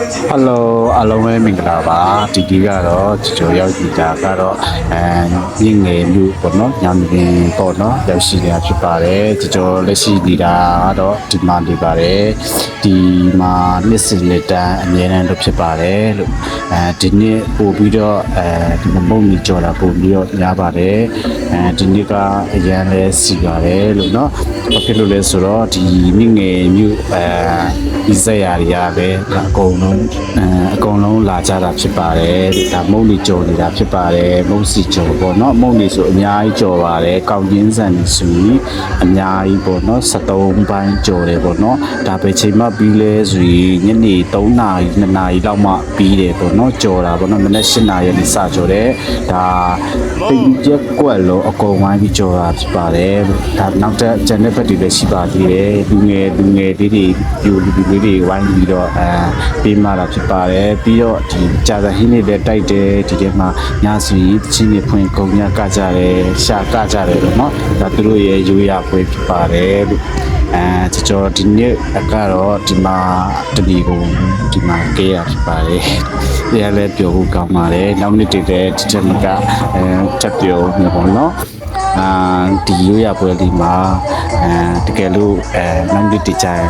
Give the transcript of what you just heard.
Hello အားလုံးပဲမင်္ဂလာပါဒီကတော့ကျွန်တော်ရောက်ကြည့်တာကတော့မြင့်ငယ်မျိုးပေါ့နော်ညမင်းပေါ့နော်ရောက်ရှိနေတာဖြစ်ပါတယ်ကျွန်တော်လက်ရှိနေတာကတော့ဒီမှာနေပါတယ်ဒီမှာနှစ်စလက်တန်းအမြဲတမ်းလို့ဖြစ်ပါတယ်လို့ဒီနေ့ပို့ပြီးတော့ဒီမုံကြီးကြော်တာပို့ပြီးတော့များပါတယ်ဒီနေ့ကအရန်လဲစီပါတယ်လို့เนาะဘာဖြစ်လို့လဲဆိုတော့ဒီမြင့်ငယ်မျိုးဒီစက်ရာတွေကပဲအကုန်လုံးလာကြတာဖြစ်ပါတယ်ဒါမုံနေကြော်နေတာဖြစ်ပါတယ်မုံစီကြော်ပေါ့เนาะမုံနေဆိုအများကြီးကြော်ပါတယ်ကောက်ရင်းဆန်ဆိုရင်အများကြီးပေါ့เนาะ73ပိုင်းကြော်တယ်ပေါ့เนาะဒါပဲချိန်မှပြီးလဲဆိုရင်ညနေ3နာရီ2နာရီလောက်မှပြီးတယ်ပေါ့เนาะကြော်တာပေါ့เนาะမနေ့7နာရီနေစကြော်တယ်ဒါပိတ်ရက်ကွက်လုံးအကုန်ဝိုင်းပြီးကြော်တာဖြစ်ပါတယ်ဒါနောက်တဲ့ဂျန်တဲ့ဘက်တွေလည်းရှိပါသေးတယ်လူငယ်လေးတွေပြူလူလေးတွေဝိုင်းပြီးတော့ပေးမှတာဖြစ်ပါတယ်ပြီးတော့ဒီကြာသဟင်းတွေလည်းတိုက်တယ်ဒီထဲမှာညစီချင်းတွေဖွင့်ကုန်ညကကြတယ်ရှာကကြတယ်လို့เนาะဒါသူတို့ရဲ့ရိုးရာပွဲဖြစ်ပါတယ်လို့ကျွန်တော်ဒီနေ့ကတော့ဒီမှာတလီကိုဒီမှာကဲရဖြစ်ပါတယ်။ဒီလည်းပြောဖို့ကောင်းပါတယ်။နောက်နေ့တည်းတဲ့ဒီချက်မကချက်ပြောနေပေါ့နော်။ဒီရိုးရာပွဲလေးမှာတကယ်လို့နောက်နေ့တည်းကျရင်